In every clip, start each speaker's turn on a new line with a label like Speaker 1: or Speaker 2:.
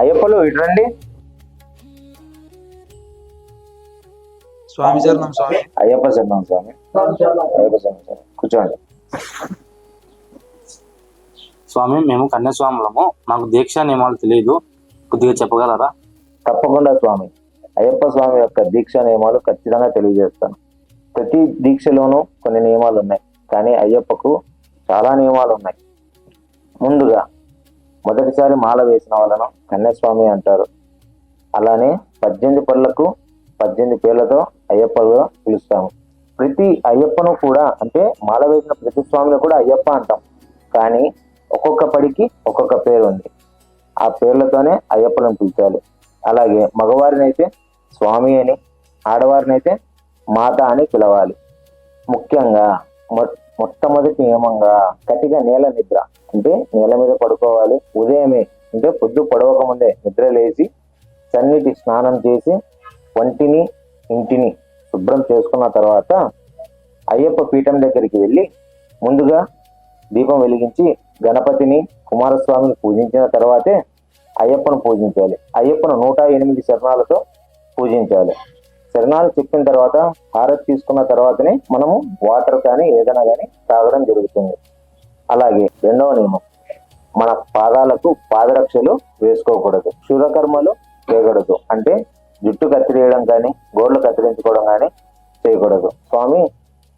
Speaker 1: అయ్యప్పలు ఇటు రండి.
Speaker 2: స్వామి శరణం స్వామి.
Speaker 1: అయ్యప్ప శరణం స్వామి. అయ్యప్ప శరణం స్వామి. కూర్చోండి
Speaker 3: స్వామి. మేము కన్యాస్వాములము, మాకు దీక్ష నియమాలు తెలియదు, కొద్దిగా చెప్పగలరా?
Speaker 1: తప్పకుండా స్వామి. అయ్యప్ప స్వామి యొక్క దీక్ష నియమాలు ఖచ్చితంగా తెలియజేస్తాను. ప్రతి దీక్షలోనూ కొన్ని నియమాలు ఉన్నాయి, కానీ అయ్యప్పకు చాలా నియమాలు ఉన్నాయి. ముందుగా మొదటిసారి మాల వేసిన వాళ్ళను కన్యాస్వామి అంటారు. అలానే 18 పళ్ళకు 18 పేర్లతో అయ్యప్పగా పిలుస్తాము. ప్రతి అయ్యప్పను కూడా, అంటే మాల వేసిన ప్రతి స్వామిని కూడా అయ్యప్ప అంటాం, కానీ ఒక్కొక్క పడికి ఒక్కొక్క పేరు ఉంది. ఆ పేర్లతోనే అయ్యప్పలను పిలిచాలి. అలాగే మగవారిని అయితే స్వామి అని, ఆడవారిని అయితే మాత అని పిలవాలి. ముఖ్యంగా మొట్టమొదటి నియమంగా కటిక నేల నిద్ర, అంటే నేల మీద పడుకోవాలి. ఉదయమే, అంటే పొద్దు పొడవక ముందే నిద్ర లేచి చన్నీటి స్నానం చేసి వంటిని ఇంటిని శుభ్రం చేసుకున్న తర్వాత అయ్యప్ప పీఠం దగ్గరికి వెళ్ళి ముందుగా దీపం వెలిగించి గణపతిని కుమారస్వామిని పూజించిన తర్వాతే అయ్యప్పను పూజించాలి. అయ్యప్పను 108 శరణాలతో పూజించాలి. శరణాలు చెప్పిన తర్వాత హారతి తీసుకున్న తర్వాతనే మనము వాటర్ కానీ ఏదైనా కానీ తాగడం జరుగుతుంది. అలాగే రెండవ నియమం, మన పాదాలకు పాదరక్షలు వేసుకోకూడదు. క్షురకర్మలు చేయకూడదు, అంటే జుట్టు కత్తిరేయడం కానీ గోర్లు కత్తిరించుకోవడం కానీ చేయకూడదు. స్వామి,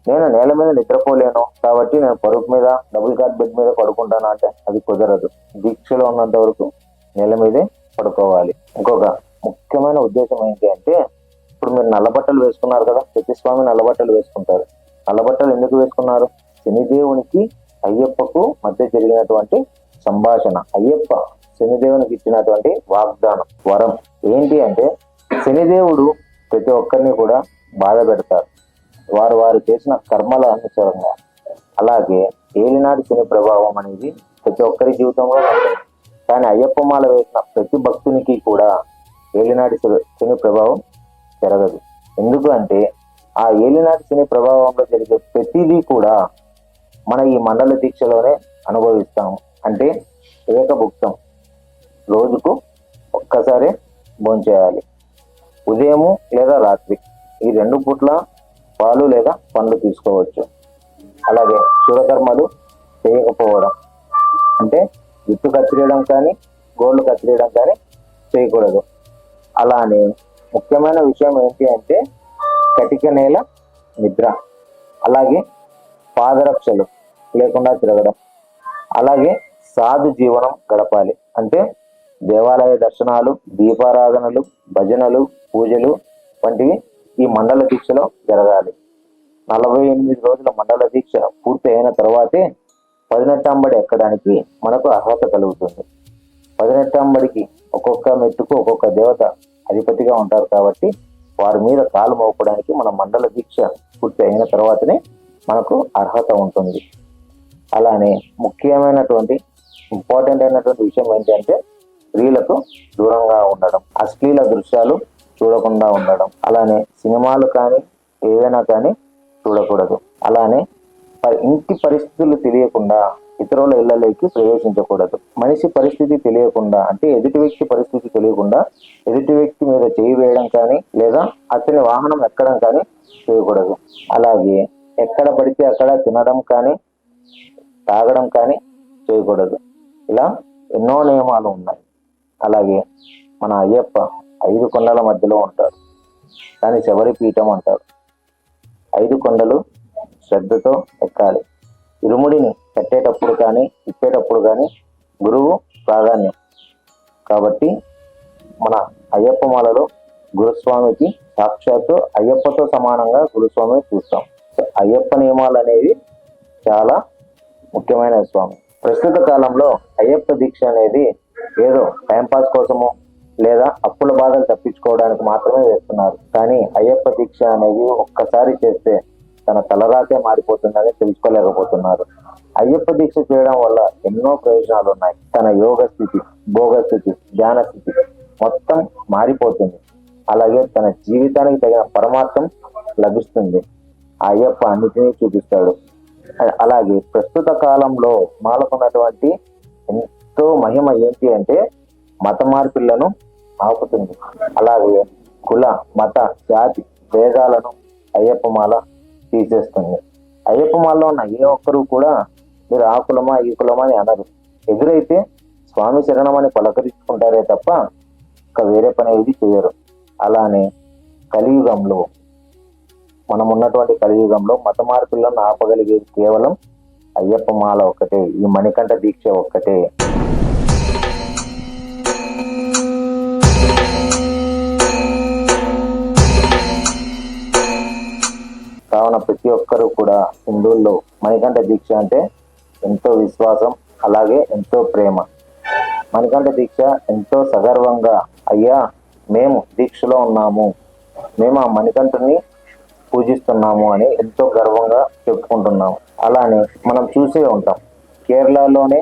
Speaker 1: నేను నేల మీద నిద్రపోలేను కాబట్టి నేను పరుపు మీద డబుల్ కాట్ బెడ్ మీద పడుకుంటాను అంటే అది కుదరదు. దీక్షలో ఉన్నంత వరకు నేల మీదే పడుకోవాలి. ఇంకొక ముఖ్యమైన ఉద్దేశం ఏంటి అంటే, ఇప్పుడు మీరు నల్లబట్టలు వేసుకున్నారు కదా, ప్రతి స్వామి నల్లబట్టలు వేసుకుంటారు. నల్లబట్టలు ఎందుకు వేసుకున్నారు? శనిదేవునికి అయ్యప్పకు మధ్య జరిగినటువంటి సంభాషణ. అయ్యప్ప శనిదేవునికి ఇచ్చినటువంటి వాగ్దానం, వరం ఏంటి అంటే, శనిదేవుడు ప్రతి ఒక్కరిని కూడా బాధ పెడతారు, వారు చేసిన కర్మల అనుసారంగా. అలాగే ఏలినాటి శని ప్రభావం అనేది ప్రతి ఒక్కరి జీవితంలో ఉంటుంది. కానీ అయ్యప్ప మాల వేసిన ప్రతి భక్తునికి కూడా ఏలినాటి శని ప్రభావం జరగదు. ఎందుకు అంటే ఆ ఏలినాటి శని ప్రభావంలో జరిగే ప్రతిదీ కూడా మన ఈ మండల దీక్షలోనే అనుభవిస్తాము. అంటే ఏకభుక్తం, రోజుకు ఒక్కసారి భోంచేయాలి. ఉదయము లేదా రాత్రి ఈ 2 పూట్ల పాలు లేదా పండ్లు తీసుకోవచ్చు. అలాగే క్షురకర్మలు చేయకపోవడం, అంటే జుట్టు కత్తిరేయడం కానీ గోళ్ళు కత్తిరేయడం కానీ చేయకూడదు. అలానే ముఖ్యమైన విషయం ఏంటి అంటే కటిక నేల నిద్ర, అలాగే పాదరక్షలు లేకుండా తిరగడం, అలాగే సాధు జీవనం గడపాలి. అంటే దేవాలయ దర్శనాలు, దీపారాధనలు, భజనలు, పూజలు వంటివి ఈ మండల దీక్షలో జరగాలి. 48 రోజుల మండల దీక్ష పూర్తి అయిన తర్వాతే 18 అంబడి ఎక్కడానికి మనకు అర్హత కలుగుతుంది. 18 అంబడికి ఒక్కొక్క మెట్టుకు ఒక్కొక్క దేవత అధిపతిగా ఉంటారు కాబట్టి వారి మీద కాలు మోపడానికి మన మండల దీక్ష పూర్తి అయిన తర్వాతనే మనకు అర్హత ఉంటుంది. అలానే ముఖ్యమైనటువంటి ఇంపార్టెంట్ అయినటువంటి విషయం ఏంటంటే స్త్రీలకు దూరంగా ఉండడం, అశ్లీల దృశ్యాలు చూడకుండా ఉండడం, అలానే సినిమాలు కానీ ఏదైనా కానీ చూడకూడదు. అలానే ఇంటి పరిస్థితులు తెలియకుండా ఇతరుల ఇళ్లలోకి ప్రవేశించకూడదు. మనిషి పరిస్థితి తెలియకుండా, అంటే ఎదుటి వ్యక్తి పరిస్థితి తెలియకుండా ఎదుటి వ్యక్తి మీద చేయి వేయడం కానీ లేదా అతని వాహనం ఎక్కడం కానీ చేయకూడదు. అలాగే ఎక్కడ పడితే అక్కడ తినడం కానీ తాగడం కానీ చేయకూడదు. ఇలా ఎన్నో నియమాలు ఉన్నాయి. అలాగే మన అయ్యప్ప 5 కొండల మధ్యలో ఉంటాడు, కానీ శబరి పీఠం అంటారు. 5 కొండలు శ్రద్ధతో ఎక్కాలి. ఇరుముడిని కట్టేటప్పుడు కానీ ఇప్పేటప్పుడు కానీ గురువు ప్రాధాన్యం. కాబట్టి మన అయ్యప్ప మాలలో గురుస్వామికి సాక్షాత్తు అయ్యప్పతో సమానంగా గురుస్వామిని చూస్తాం. అయ్యప్ప నియమాలు అనేవి చాలా ముఖ్యమైన స్వామి. ప్రస్తుత కాలంలో అయ్యప్ప దీక్ష అనేది ఏదో టైంపాస్ కోసము లేదా అప్పుల బాధలు తప్పించుకోవడానికి మాత్రమే వేస్తున్నారు. కానీ అయ్యప్ప దీక్ష అనేది ఒక్కసారి చేస్తే తన తలరాతే మారిపోతుందని తెలుసుకోలేకపోతున్నారు. అయ్యప్ప దీక్ష చేయడం వల్ల ఎన్నో ప్రయోజనాలు ఉన్నాయి. తన యోగ స్థితి, భోగ స్థితి, ధ్యాన స్థితి మొత్తం మారిపోతుంది. అలాగే తన జీవితానికి తగిన పరమార్థం లభిస్తుంది. అయ్యప్ప అన్నిటినీ చూపిస్తాడు. అలాగే ప్రస్తుత కాలంలో మాలకున్నటువంటి ఎంతో మహిమ ఏంటి అంటే మత మార్పులను ఆపుతుంది. అలాగే కుల మత జాతి భేదాలను అయ్యప్ప మాల తీసేస్తుంది. అయ్యప్ప మాలలో ఉన్న ఏ ఒక్కరు కూడా మీరు ఆ కులమా ఈ కులమా అని అనరు. ఎదురైతే స్వామి శరణమని పలకరించుకుంటారే తప్ప ఇంకా వేరే పని ఏది చేయరు. అలానే కలియుగంలో మనం ఉన్నటువంటి కలియుగంలో మత మార్పులను ఆపగలిగేది కేవలం అయ్యప్ప మాల ఒక్కటే, ఈ మణికంఠ దీక్ష ఒక్కటే. కావున ప్రతి ఒక్కరూ కూడా హిందువుల్లో మణికంఠ దీక్ష అంటే ఎంతో విశ్వాసం, అలాగే ఎంతో ప్రేమ. మణికంఠ దీక్ష ఎంతో సగర్వంగా, అయ్యా మేము దీక్షలో ఉన్నాము, మేము ఆ మణికంఠుని పూజిస్తున్నాము అని ఎంతో గర్వంగా చెప్పుకుంటున్నాము. అలానే మనం చూసే ఉంటాం, కేరళలోనే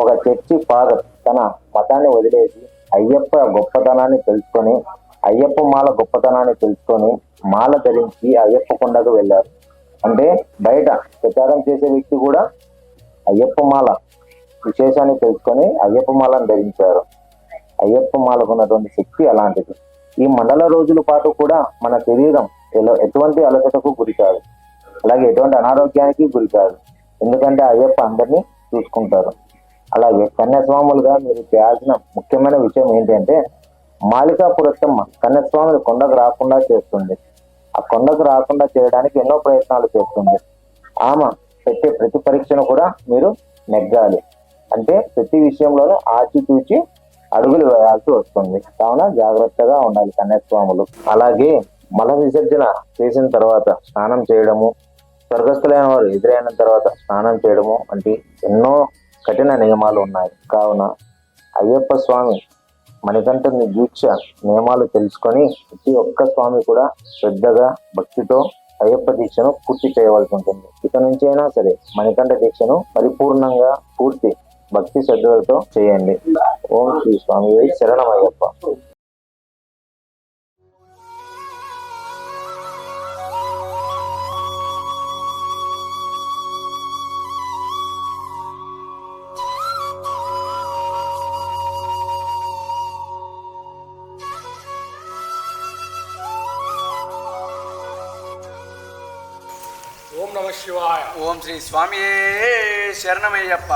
Speaker 1: ఒక చర్చి ఫాదర్ తన మతాన్ని వదిలేసి అయ్యప్ప గొప్పతనాన్ని తెలుసుకొని, అయ్యప్ప మాల గొప్పతనాన్ని తెలుసుకొని మాల ధరించి అయ్యప్ప కొండకు వెళ్ళారు. అంటే బయట ప్రచారం చేసే వ్యక్తి కూడా అయ్యప్ప మాల విశేషాన్ని తెలుసుకొని అయ్యప్ప మాలను ధరించారు. అయ్యప్ప మాలకు ఉన్నటువంటి శక్తి అలాంటిది. ఈ మండల రోజుల పాటు కూడా మన శరీరం ఎటువంటి అలసటకు గురి కాదు, అలాగే ఎటువంటి అనారోగ్యానికి గురి కాదు. ఎందుకంటే అయ్యప్ప అందరినీ చూసుకుంటారు. అలాగే కన్యాస్వాములుగా మీరు చేయాల్సిన ముఖ్యమైన విషయం ఏంటంటే, మాలికా పురుషమ్మ కన్యాస్వామిని కొండకు రాకుండా చేస్తుంది. ఆ కొండకు రాకుండా చేయడానికి ఎన్నో ప్రయత్నాలు చేస్తుంది. ఆమె పెట్టే ప్రతి పరీక్షను కూడా మీరు నెగ్గాలి. అంటే ప్రతి విషయంలోనూ ఆచితూచి అడుగులు వేయాల్సి వస్తుంది. కావున జాగ్రత్తగా ఉండాలి కన్యాస్వాములు. అలాగే మల విసర్జన చేసిన తర్వాత స్నానం చేయడము, స్వర్గస్థులైన వారు ఎదురైన తర్వాత స్నానం చేయడము వంటి ఎన్నో కఠిన నియమాలు ఉన్నాయి. కావున అయ్యప్ప స్వామి మణికంఠుని దీక్ష నియమాలు తెలుసుకొని ప్రతి ఒక్క స్వామి కూడా శ్రద్ధగా భక్తితో అయ్యప్ప దీక్షను పూర్తి చేయవలసి ఉంటుంది. ఇక నుంచి అయినా సరే మణికంఠ దీక్షను పరిపూర్ణంగా పూర్తి భక్తి శ్రద్ధలతో చేయండి. ఓం శ్రీ స్వామి శరణం అయ్యప్ప.
Speaker 2: ఓం నమ శివాయ.
Speaker 4: ఓం శ్రీ స్వామి శరణమయ్యప్ప.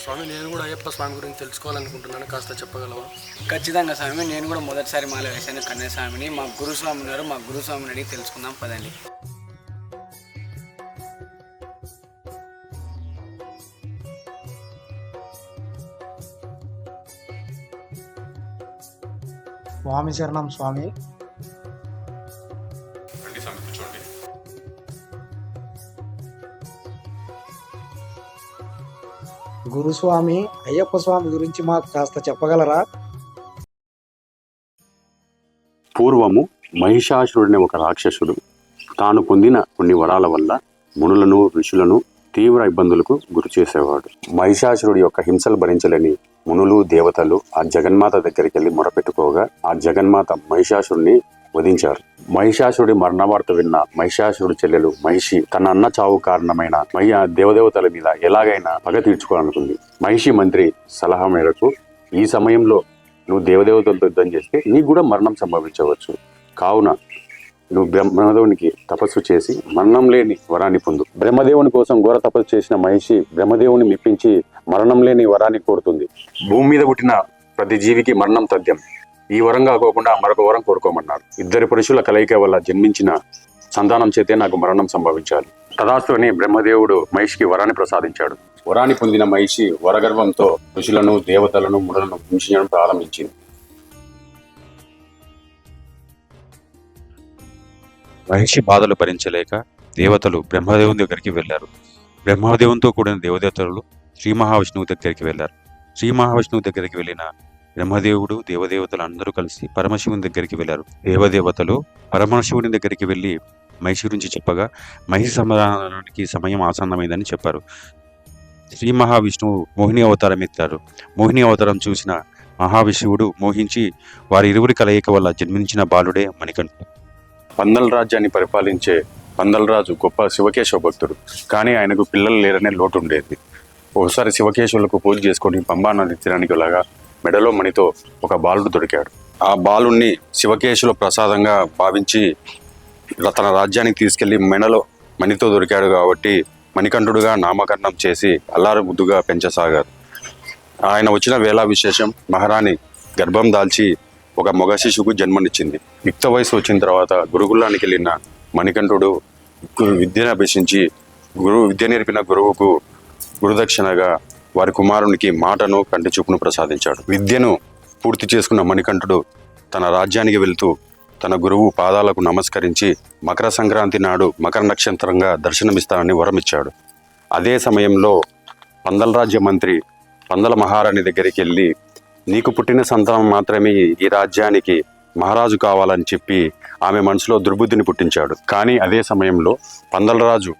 Speaker 2: స్వామి, నేను కూడా అయ్యప్ప స్వామి గురించి తెలుసుకోవాలనుకుంటున్నాను, కాస్త చెప్పగలవా?
Speaker 4: ఖచ్చితంగా స్వామి, నేను కూడా మొదటిసారి మాల వేశాను కన్యాస్వామిని. మా గురుస్వామి ఉన్నారు, మా గురుస్వామిని అడిగి తెలుసుకుందాం పదండి.
Speaker 5: స్వామి శరణం స్వామి. గురుస్వామి అయ్యప్ప స్వామి గురించి మాకు కాస్త చెప్పగలరా?
Speaker 6: పూర్వము మహిషాసురుడనే ఒక రాక్షసుడు తాను పొందిన కొన్ని వరాల వల్ల మునులను ఋషులను తీవ్ర ఇబ్బందులకు గురి చేసేవాడు. మహిషాసురుడి యొక్క హింసలు భరించలేని మునులు దేవతలు ఆ జగన్మాత దగ్గరికి వెళ్ళి మొరపెట్టుకోగా ఆ జగన్మాత మహిషాసురుడిని వధించారు. మహిషాసురుడి మరణ వార్త విన్న మహిషాసురుడి చెల్లెలు మహిషి తన అన్న చావు కారణమైన దేవదేవతల మీద ఎలాగైనా పగ తీర్చుకోవాలనుకుంది. మహిషి మంత్రి సలహా మేరకు ఈ సమయంలో నువ్వు దేవదేవతలతో యుద్ధం చేస్తే నీకు కూడా మరణం సంభవించవచ్చు, కావున నువ్వు బ్రహ్మదేవునికి తపస్సు చేసి మరణం లేని వరాన్ని పొందు. బ్రహ్మదేవుని కోసం ఘోర తపస్సు చేసిన మహిషి బ్రహ్మదేవుని మెప్పించి మరణం లేని వరాన్ని కోరుతుంది. భూమి మీద పుట్టిన ప్రతి జీవికి మరణం తథ్యం. ఈ వరం కాకోకుండా మరొక వరం కోరుకోమన్నారు. ఇద్దరు పురుషుల కలయిక వల్ల జన్మించిన సంతానం చేతే నాకు మరణం సంభవించాలి. తదాస్తు అని బ్రహ్మదేవుడు మహిషికి వరాన్ని ప్రసాదించాడు. వరాన్ని పొందిన మహిషి వరగర్వంతో ఋషులను దేవతలను మునులను హింసించడం ప్రారంభించింది.
Speaker 7: మహిషి బాధలు భరించలేక దేవతలు బ్రహ్మదేవుని దగ్గరికి వెళ్లారు. బ్రహ్మదేవునితో కూడిన దేవదేవతలు శ్రీ మహావిష్ణువు దగ్గరికి వెళ్లారు. శ్రీ మహావిష్ణువు దగ్గరికి వెళ్ళిన బ్రహ్మదేవుడు దేవదేవతలు అందరూ కలిసి పరమశివుని దగ్గరికి వెళ్లారు. దేవదేవతలు పరమశివుని దగ్గరికి వెళ్లి మహిషి గురించి చెప్పగా మహిషి సమాధానానికి సమయం ఆసన్నమైందని చెప్పారు. శ్రీ మహావిష్ణువు మోహిని అవతారం ఎత్తారు. మోహిని అవతారం చూసిన మహావిష్ణువుడు మోహించి వారి ఇరువురి కలయిక వల్ల జన్మించిన బాలుడే మణికంఠుడు.
Speaker 6: పందల రాజ్యాన్ని పరిపాలించే పందలరాజు గొప్ప శివకేశవ భక్తుడు. కానీ ఆయనకు పిల్లలు లేరనే లోటు ఉండేది. ఒకసారి శివకేశవులకు పూజ చేసుకొని పంబా నది తీరానికి వెళ్ళగా మెడలో మణితో ఒక బాలుడు దొరికాడు. ఆ బాలుణ్ణి శివకేశుల ప్రసాదంగా భావించి తన రాజ్యానికి తీసుకెళ్లి మెడలో మణితో దొరికాడు కాబట్టి మణికంఠుడుగా నామకరణం చేసి అల్లారు ముద్దుగా పెంచసాగారు. ఆయన వచ్చిన వేళ విశేషం మహారాణి గర్భం దాల్చి ఒక మగ శిశువుకు జన్మనిచ్చింది. యుక్త వయసు వచ్చిన తర్వాత గురుకులానికి వెళ్ళిన మణికంఠుడు విద్యను అభ్యసించి విద్య నేర్పిన గురువుకు గురుదక్షిణగా వారి కుమారునికి మాటను కంటి చూపును ప్రసాదించాడు. విద్యను పూర్తి చేసుకున్న మణికంఠుడు తన రాజ్యానికి వెళ్తూ తన గురువు పాదాలకు నమస్కరించి మకర సంక్రాంతి నాడు మకర నక్షత్రంగా దర్శనమిస్తానని వరమిచ్చాడు. అదే సమయంలో పందల రాజ్య మంత్రి పందల మహారాణి దగ్గరికి వెళ్ళి నీకు పుట్టిన సంతానం మాత్రమే ఈ రాజ్యానికి మహారాజు కావాలని చెప్పి ఆమె మనసులో దుర్బుద్ధిని పుట్టించాడు. కానీ అదే సమయంలో పందలరాజు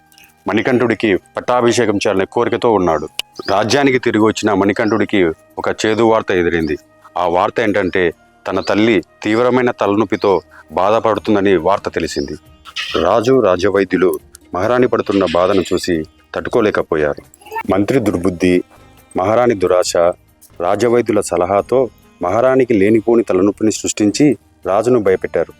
Speaker 6: మణికంఠుడికి పట్టాభిషేకం చేయాలనే కోరికతో ఉన్నాడు. రాజ్యానికి తిరిగి వచ్చిన మణికంఠుడికి ఒక చేదు వార్త ఎదిరింది. ఆ వార్త ఏంటంటే తన తల్లి తీవ్రమైన తలనొప్పితో బాధపడుతుందని వార్త తెలిసింది. రాజు రాజవైద్యులు మహారాణి పడుతున్న బాధను చూసి తట్టుకోలేకపోయారు. మంత్రి దుర్బుద్ధి, మహారాణి దురాశ, రాజవైద్యుల సలహాతో మహారాణికి లేనిపోని తలనొప్పిని సృష్టించి రాజును భయపెట్టారు.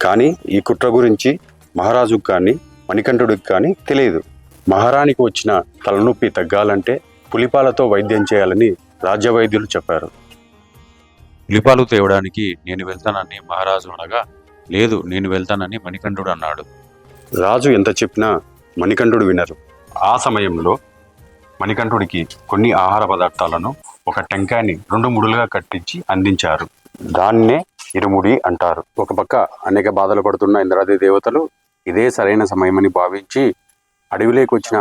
Speaker 6: కానీ ఈ కుట్ర గురించి మహారాజుకు కానీ మణికంఠుడికి కానీ తెలియదు. మహారాణికి వచ్చిన తలనొప్పి తగ్గాలంటే పులిపాలతో వైద్యం చేయాలని రాజ్యవైద్యులు చెప్పారు.
Speaker 7: పులిపాలు తేవడానికి నేను వెళ్తానని మహారాజు అనగా, లేదు నేను వెళ్తానని మణికంఠుడు అన్నాడు.
Speaker 6: రాజు ఎంత చెప్పినా మణికంఠుడు వినరు. ఆ సమయంలో మణికంఠుడికి కొన్ని ఆహార పదార్థాలను ఒక టెంకాయని 2 ముడులుగా కట్టించి అందించారు. దాన్నే ఇరుముడి అంటారు. ఒక పక్క అనేక బాధలు పడుతున్న ఇంద్రాది దేవతలు ఇదే సరైన సమయమని భావించి అడవిలోకి వచ్చిన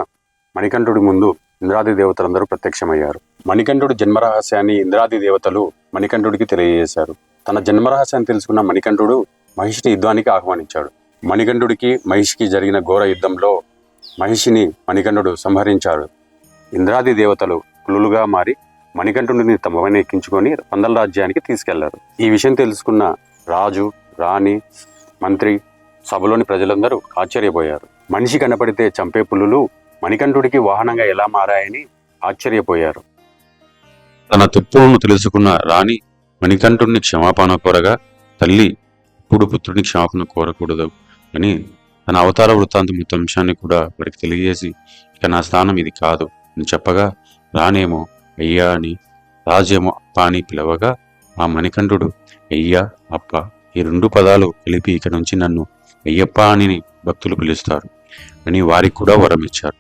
Speaker 6: మణికంఠుడి ముందు ఇంద్రాది దేవతలందరూ ప్రత్యక్షమయ్యారు. మణికంఠుడి జన్మరహస్యాన్ని ఇంద్రాది దేవతలు మణికంఠుడికి తెలియజేశారు. తన జన్మరహస్యాన్ని తెలుసుకున్న మణికంఠుడు మహిషిని యుద్ధానికి ఆహ్వానించాడు. మణికంఠుడికి మహిషికి జరిగిన ఘోర యుద్ధంలో మహిషిని మణికంఠుడు సంహరించాడు. ఇంద్రాది దేవతలు పులులుగా మారి మణికంఠుడిని తమపైన ఎక్కించుకొని పందల రాజ్యానికి తీసుకెళ్లారు. ఈ విషయం తెలుసుకున్న రాజు, రాణి, మంత్రి, సభలోని ప్రజలందరూ ఆశ్చర్యపోయారు. మనిషి కనపడితే చంపే పులులు మణికంఠుడికి వాహనంగా ఎలా మారాయని ఆశ్చర్యపోయారు.
Speaker 7: తన తప్పులను తెలుసుకున్న రాణి మణికంఠుడిని క్షమాపణ కోరగా, తల్లి ఇప్పుడు పుత్రుని క్షమాపణ కోరకూడదు అని తన అవతార వృత్తాంతం మొత్తం అంశాన్ని కూడా వారికి తెలియజేసి, ఇక నా స్థానం ఇది కాదు అని చెప్పగా, రానేమో అయ్యా అని, రాజేమో అప్ప అని పిలవగా, ఆ మణికంఠుడు అయ్యా అప్ప ఈ 2 పదాలు కలిపి ఇక నుంచి నన్ను అయ్యప్ప అని భక్తులు పిలుస్తారు అని వారికి కూడా వరం ఇచ్చారు.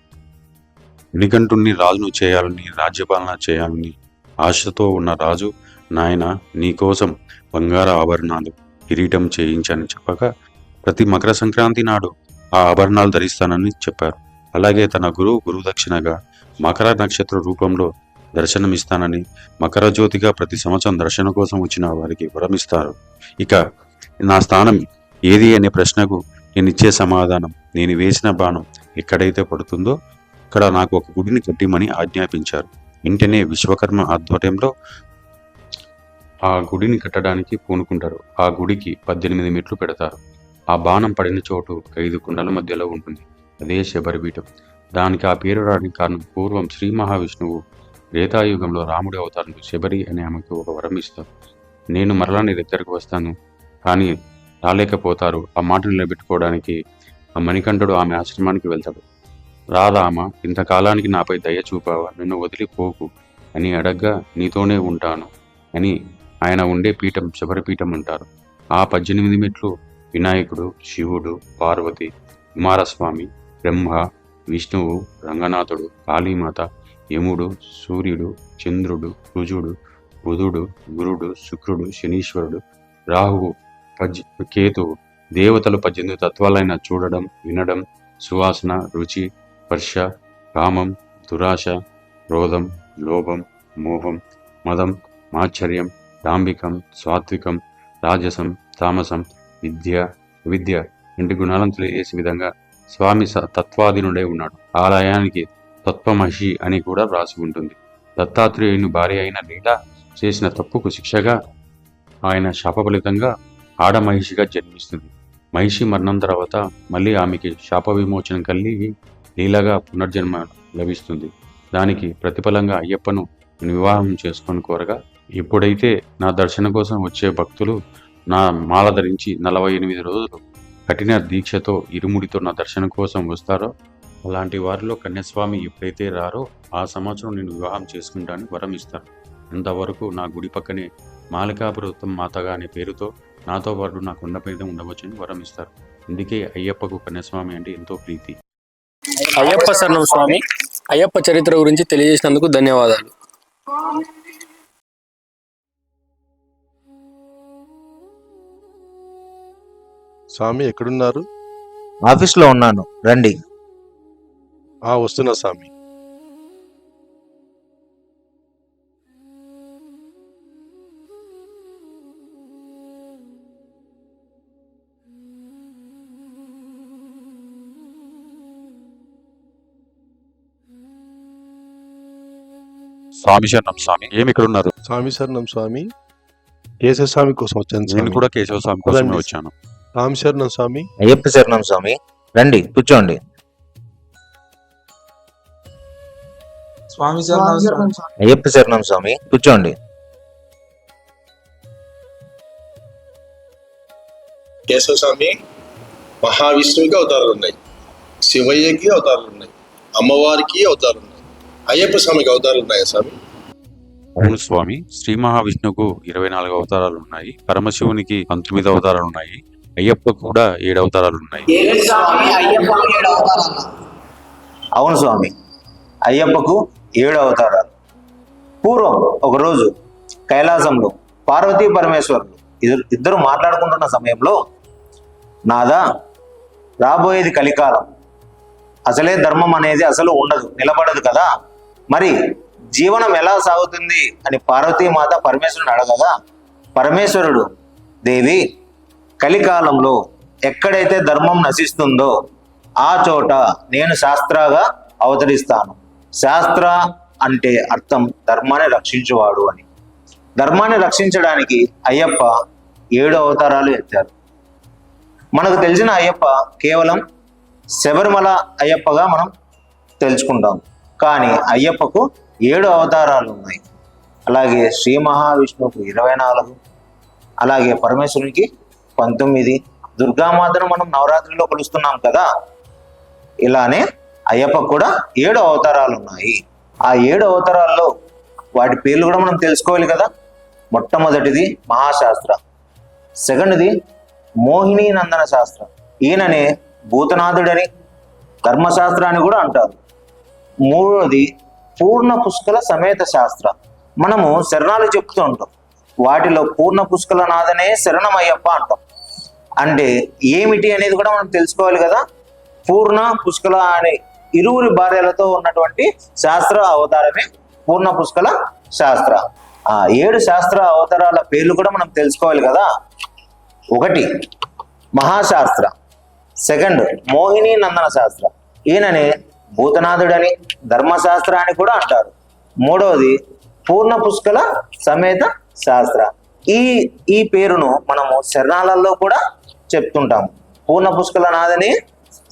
Speaker 7: మణికంఠుడిని రాజును చేయాలని, రాజ్యపాలన చేయాలని ఆశతో ఉన్న రాజు, నాయన నీకోసం బంగారు ఆభరణాలు, కిరీటం చేయించని చెప్పగా, ప్రతి మకర సంక్రాంతి నాడు ఆ ఆభరణాలు ధరిస్తానని చెప్పారు. అలాగే తన గురుదక్షిణగా మకర నక్షత్ర రూపంలో దర్శనమిస్తానని, మకర జ్యోతిగా ప్రతి సంవత్సరం దర్శనం కోసం వచ్చిన వారికి వరమిస్తారు. ఇక నా స్థానం ఏది అనే ప్రశ్నకు నేను ఇచ్చే సమాధానం, నేను వేసిన బాణం ఎక్కడైతే పడుతుందో అక్కడ నాకు ఒక గుడిని కట్టిమని ఆజ్ఞాపించారు. వెంటనే విశ్వకర్మ ఆధ్వర్యంలో ఆ గుడిని కట్టడానికి పూనుకుంటారు. ఆ గుడికి 18 మెట్లు పెడతారు. ఆ బాణం పడిన చోటు 5 కుండల మధ్యలో ఉంటుంది. అదే శబరిపీఠం. దానికి ఆ పేరు రావడానికి కారణం, పూర్వం శ్రీ మహావిష్ణువు త్రేతాయుగంలో రాముడి అవతారంలో శబరి అనే ఆమెకు ఒక వరం ఇస్తారు. నేను మరలా నీ దగ్గరకు వస్తాను, కానీ రాలేకపోతారు. ఆ మాట నిలబెట్టుకోవడానికి ఆ మణికంఠుడు ఆమె ఆశ్రమానికి వెళ్తాడు. రామ, ఇంతకాలానికి నాపై దయ చూపావా, నన్ను వదిలిపోకు అని అడగ్గా, నీతోనే ఉంటాను అని ఆయన ఉండే పీఠం శబరిపీఠం అంటారు. ఆ 18 మెట్లు వినాయకుడు, శివుడు, పార్వతి, కుమారస్వామి, బ్రహ్మ, విష్ణువు, రంగనాథుడు, కాళీమాత, యముడు, సూర్యుడు, చంద్రుడు, కుజుడు, బుధుడు, గురుడు, శుక్రుడు, శనీశ్వరుడు, రాహువు, కేతువు, దేవతలు 18 తత్వాలైన చూడడం, వినడం, సువాసన, రుచి, స్పర్శ, కామం, దురాశ, క్రోధం, లోభం, మోహం, మదం, మాత్సర్యం, దాంభికం, సాత్వికం, రాజసం, తామసం, విద్య 2 గుణాలను తెలియజేసే విధంగా స్వామి తత్వాధీనుడే ఉన్నాడు. ఆలయానికి తత్వమహి అని కూడా వ్రాసి ఉంటుంది. దత్తాత్రేయుని భార్య అయిన లీల చేసిన తప్పుకు శిక్షగా ఆయన శాప ఫలితంగా ఆడమహిషిగా జన్మిస్తుంది. మహిషి మరణం తర్వాత మళ్ళీ ఆమెకి శాప విమోచనం కలిగి లీలగా పునర్జన్మ లభిస్తుంది. దానికి ప్రతిఫలంగా అయ్యప్పను వివాహం చేసుకొని కోరగా ఎప్పుడైతే నా దర్శనం కోసం వచ్చే భక్తులు నా మాల ధరించి 48 రోజులు కఠిన దీక్షతో ఇరుముడితో నా దర్శనం కోసం వస్తారో అలాంటి వారిలో కన్యాస్వామి ఎప్పుడైతే రారో ఆ సంవత్సరం నేను వివాహం చేసుకుంటానని వరం ఇస్తాను. అంతవరకు నా గుడి పక్కనే మాలికాపురం మాతగా అనే పేరుతో నాతో పాటు నా కొండ మీద ఉండవచ్చని వరం ఇస్తారు. అందుకే అయ్యప్పకు కన్యాస్వామి అంటే ఎంతో ప్రీతి.
Speaker 2: అయ్యప్ప శరణం స్వామి. అయ్యప్ప చరిత్ర గురించి తెలియజేసినందుకు ధన్యవాదాలు.
Speaker 8: స్వామి ఎక్కడున్నారు?
Speaker 1: ఆఫీస్లో ఉన్నాను, రండి.
Speaker 8: వస్తున్నా స్వామి.
Speaker 7: స్వామి శరణం స్వామి. ఏమి ఇక్కడ ఉన్నారు?
Speaker 8: స్వామి శరణం స్వామి. కేశవ స్వామి కోసం వచ్చాను
Speaker 7: నేను
Speaker 8: స్వామి.
Speaker 7: కూడా కేశవ స్వామి కోసమే వచ్చాను.
Speaker 8: స్వామి శరణం స్వామి.
Speaker 1: అయ్యప్ప శరణం స్వామి, రండి కూర్చోండి.
Speaker 5: స్వామి శరణం స్వామి.
Speaker 1: అయ్యప్ప శరణం స్వామి, కూర్చోండి.
Speaker 8: కేశవ స్వామి, మహావిష్ణువుకి అవతారాలు ఉన్నాయి, శివయ్యకి అవతారాలు ఉన్నాయి, అమ్మవారికి అవతారాలు ఉన్నాయి, అయ్యప్ప స్వామికి అవతారాలు ఉన్నాయా స్వామి?
Speaker 7: అవును స్వామి. శ్రీ మహావిష్ణువుకు 24 అవతారాలు ఉన్నాయి, పరమశివునికి 19 అవతారాలు ఉన్నాయి, అయ్యప్పకు కూడా 7 అవతారాలు ఉన్నాయి.
Speaker 1: అవును స్వామి, అయ్యప్పకు 7 అవతారాలు. పూర్వం ఒకరోజు కైలాసంలో పార్వతీ పరమేశ్వరులు ఇద్దరు మాట్లాడుకుంటున్న సమయంలో, నాదా రాబోయేది కలికాలం, అసలే ధర్మం అనేది అసలు ఉండదు, నిలబడదు కదా, మరి జీవనం ఎలా సాగుతుంది అని పార్వతీమాత పరమేశ్వరుని అడగగా, పరమేశ్వరుడు, దేవి, కలికాలంలో ఎక్కడైతే ధర్మం నశిస్తుందో ఆ చోట నేను శాస్త్రగా అవతరిస్తాను. శాస్త్ర అంటే అర్థం ధర్మాన్ని రక్షించువాడు అని. ధర్మాన్ని రక్షించడానికి అయ్యప్ప 7 అవతారాలు ఎత్తారు. మనకు తెలిసిన అయ్యప్ప కేవలం శబరిమల అయ్యప్పగా మనం తెలుసుకుంటాం, కానీ అయ్యప్పకు 7 అవతారాలు ఉన్నాయి. అలాగే శ్రీ మహావిష్ణువుకు 24, అలాగే పరమేశ్వరునికి 19, దుర్గామాతను మనం నవరాత్రిలో కొలుస్తున్నాం కదా, ఇలానే అయ్యప్పకు కూడా 7 అవతారాలు ఉన్నాయి. ఆ 7 అవతారాల్లో వాటి పేర్లు కూడా మనం తెలుసుకోవాలి కదా. మొట్టమొదటిది మహాశాస్త్ర, సెకండ్ది మోహిని నందన శాస్త్ర, ఈయననే భూతనాథుడని ధర్మశాస్త్రాన్ని కూడా అంటారు. మూడోది పూర్ణ పుష్కల సమేత శాస్త్ర. మనము శరణాలు చెప్తూ ఉంటాం, వాటిలో పూర్ణ పుష్కల నాథనే శరణమయ్యప్ప అంటాం. అంటే ఏమిటి అనేది కూడా మనం తెలుసుకోవాలి కదా. పూర్ణ పుష్కల అనే ఇరువురి భార్యలతో ఉన్నటువంటి శాస్త్ర అవతారమే పూర్ణ పుష్కల శాస్త్ర. 7 శాస్త్ర అవతారాల పేర్లు కూడా మనం తెలుసుకోవాలి కదా. 1 మహాశాస్త్ర, సెకండ్ మోహిని నందన శాస్త్ర, ఈయననే భూతనాథుడని ధర్మశాస్త్ర అని కూడా అంటారు. మూడవది పూర్ణ పుష్కల సమేత శాస్త్ర. ఈ పేరును మనము శరణాలలో కూడా చెప్తుంటాము. పూర్ణ పుష్కల నాథని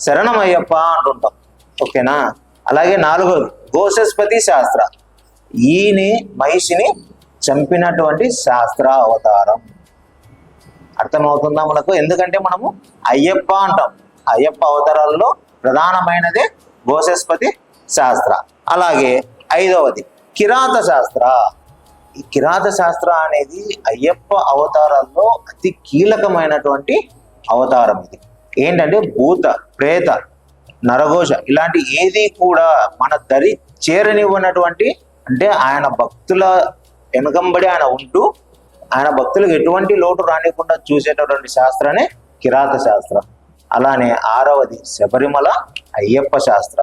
Speaker 1: శరణమయ్యప్ప అంటుంటాం, ఓకేనా. అలాగే 4వది గోషస్పతి శాస్త్ర, ఈయన మహిషిని చంపినటువంటి శాస్త్ర అవతారం. అర్థమవుతుందా మనకు? ఎందుకంటే మనము అయ్యప్ప అంటాం, అయ్యప్ప అవతారాల్లో ప్రధానమైనదే గోషస్పతి శాస్త్ర. అలాగే 5వది కిరాత శాస్త్ర. ఈ కిరాత శాస్త్ర అనేది అయ్యప్ప అవతారాల్లో అతి కీలకమైనటువంటి అవతారం. ఇది ఏంటంటే భూత, ప్రేత, నరఘోష ఇలాంటి ఏది కూడా మన దరి చేరనివ్వనటువంటి, అంటే ఆయన భక్తుల వెనుకంబడి ఆయన ఉంటూ ఆయన భక్తులకు ఎటువంటి లోటు రానికుండా చూసేటటువంటి శాస్త్రనే కిరాత శాస్త్ర. అలానే 6వది శబరిమల అయ్యప్ప శాస్త్ర,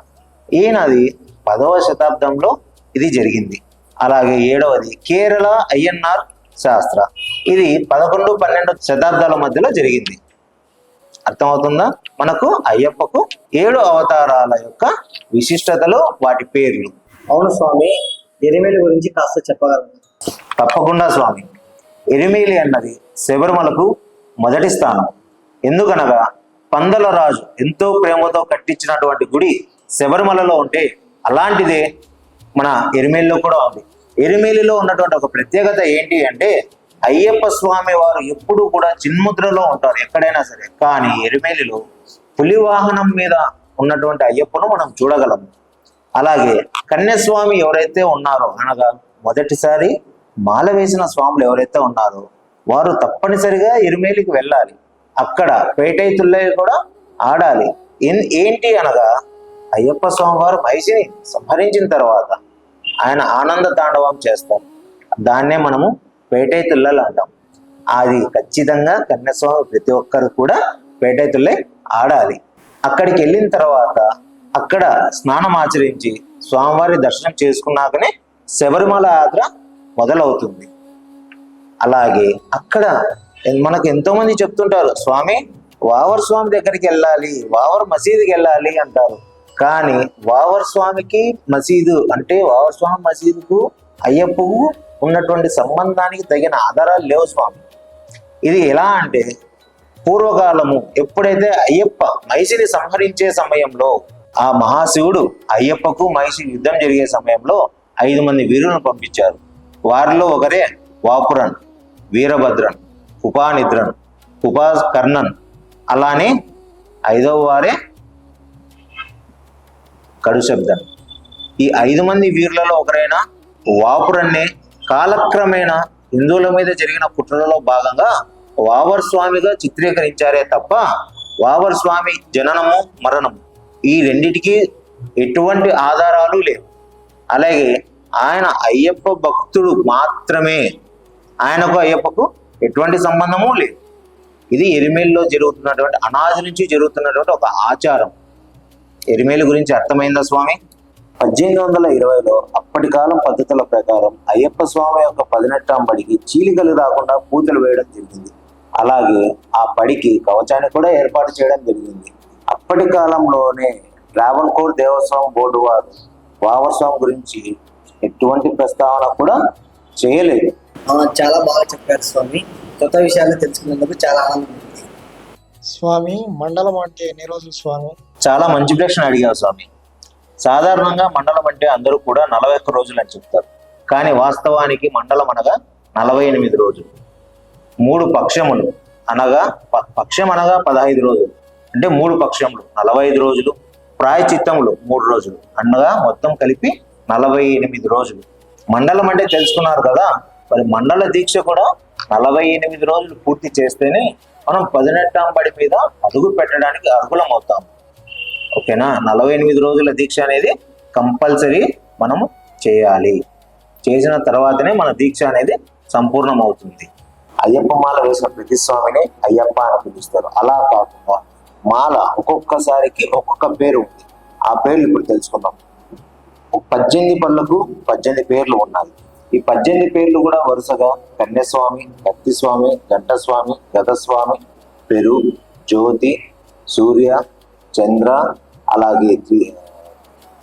Speaker 1: ఈయనది 10వ శతాబ్దంలో ఇది జరిగింది. అలాగే 7వది కేరళ అయ్యన్నార్ శాస్త్ర, ఇది 11, 12 శతాబ్దాల మధ్యలో జరిగింది. అర్థమవుతుందా మనకు? అయ్యప్పకు 7 అవతారాల యొక్క విశిష్టతలు, వాటి పేర్లు.
Speaker 5: అవును స్వామి, ఎరిమేలి గురించి కాస్త చెప్పగలరు?
Speaker 1: తప్పకుండా స్వామి. ఎరిమేలి అన్నది శబరిమలకు మొదటి స్థానం. ఎందుకనగా పందల రాజు ఎంతో ప్రేమతో కట్టించినటువంటి గుడి శబరిమలలో ఉంటే, అలాంటిదే మన ఎరిమేలిలో కూడా ఉంది. ఎరిమేలిలో ఉన్నటువంటి ఒక ప్రత్యేకత ఏంటి అంటే అయ్యప్ప స్వామి వారు ఎప్పుడూ కూడా చిన్ముద్రలో ఉంటారు ఎక్కడైనా సరే. కానీ ఎరిమేలిలో పులి వాహనం మీద ఉన్నటువంటి అయ్యప్పను మనం చూడగలము. అలాగే కన్యస్వామి ఎవరైతే ఉన్నారో అనగా మొదటిసారి మాల వేసిన స్వాములు ఎవరైతే ఉన్నారో వారు తప్పనిసరిగా ఎరిమేలికి వెళ్ళాలి. అక్కడ పేటై తుల్లయ్య కూడా ఆడాలి. ఏంటి అనగా అయ్యప్ప స్వామి వారు మహిషిని సంహరించిన తర్వాత ఆయన ఆనంద తాండవం చేస్తారు. దాన్నే మనము పేటై తుల్లలు అంటాం. అది ఖచ్చితంగా కన్యస్వామి ప్రతి ఒక్కరు కూడా పేటై తుల్లై ఆడాలి. అక్కడికి వెళ్ళిన తర్వాత అక్కడ స్నానం ఆచరించి స్వామివారి దర్శనం చేసుకున్నాకనే శబరిమల యాత్ర మొదలవుతుంది. అలాగే అక్కడ మనకు ఎంతో మంది చెప్తుంటారు, స్వామి వావర్ స్వామి దగ్గరికి వెళ్ళాలి, వావర్ మసీదుకి వెళ్ళాలి అంటారు. కానీ వావర్ స్వామికి మసీదు అంటే వావర్ స్వామి మసీదుకు అయ్యప్పకు ఉన్నటువంటి సంబంధానికి తగిన ఆధారాలు లేవు స్వామి. ఇది ఎలా అంటే పూర్వకాలము ఎప్పుడైతే అయ్యప్ప మహిషిని సంహరించే సమయంలో ఆ మహాశివుడు అయ్యప్పకు మహిషి యుద్ధం జరిగే సమయంలో 5 మంది వీరులను పంపించారు. వారిలో ఒకరే వాపురన్, వీరభద్రన్, ఉపానిద్రన్, ఉపాకర్ణన్, అలానే 5వ వారే కడుశబ్దన్. ఈ 5 మంది వీరులలో ఒకరైన వాపురన్నే కాలక్రమేణా హిందువుల మీద జరిగిన కుట్రలలో భాగంగా వావర్ స్వామిగా చిత్రీకరించారే తప్ప వావర్ స్వామి జననము మరణము ఈ రెండిటికి ఎటువంటి ఆధారాలు లేవు. అలాగే ఆయన అయ్యప్ప భక్తుడు మాత్రమే, ఆయనకు అయ్యప్పకు ఎటువంటి సంబంధము లేదు. ఇది ఎరిమేలిలో జరుగుతున్నటువంటి అనాది నుంచి జరుగుతున్నటువంటి ఒక ఆచారం. ఎరిమేలి గురించి అర్థమైందా స్వామి? 1820లో అప్పటి కాలం పద్ధతుల ప్రకారం అయ్యప్ప స్వామి యొక్క 18వ పడికి చీలికలు రాకుండా పూతలు వేయడం జరిగింది. అలాగే ఆ పడికి కవచాన్ని కూడా ఏర్పాటు చేయడం జరిగింది. అప్పటి కాలంలోనే ట్రావెన్కోర్ దేవస్వామి బోర్డు వారు వావర్ స్వామి గురించి ఎటువంటి ప్రస్తావన కూడా చేయలేదు.
Speaker 9: చాలా బాగా చెప్పారు స్వామి. కొత్త విషయాలు తెలుసుకున్నందుకు చాలా ఆనందం ఉంది
Speaker 5: స్వామి. మండలం అంటే ఎన్ని రోజులు స్వామి?
Speaker 1: చాలా మంచి ప్రశ్న అడిగావు స్వామి. సాధారణంగా మండలం అంటే అందరూ కూడా 41 రోజులు అని చెప్తారు. కానీ వాస్తవానికి మండలం అనగా 48 రోజులు. 3 పక్షములు అనగా పక్షం అనగా 15 రోజులు అంటే 3 పక్షములు 45 రోజులు, ప్రాయచిత్తములు 3 రోజులు అనగా మొత్తం కలిపి 48 రోజులు. మండలం అంటే తెలుసుకున్నారు కదా, మరి మండల దీక్ష కూడా 48 రోజులు పూర్తి చేస్తేనే మనం 18వ పడి మీద అడుగు పెట్టడానికి అర్హులం అవుతాం. ఓకేనా? 48 రోజుల దీక్ష అనేది కంపల్సరీ మనము చేయాలి. చేసిన తర్వాతనే మన దీక్ష అనేది సంపూర్ణం అవుతుంది. అయ్యప్ప మాల వేసిన ప్రతి స్వామిని అయ్యప్ప అని పిలుస్తారు. అలా కాకుండా మాల ఒక్కొక్కసారికి ఒక్కొక్క పేరు ఉంది. ఆ పేర్లు ఇప్పుడు తెలుసుకుందాం. 18 పళ్ళకు 18 పేర్లు ఉన్నాయి. ఈ 18 పేర్లు కూడా వరుసగా కన్యస్వామి, కత్తిస్వామి, గంటస్వామి, గతస్వామి, పెరు, జ్యోతి, సూర్య, చంద్ర, అలాగే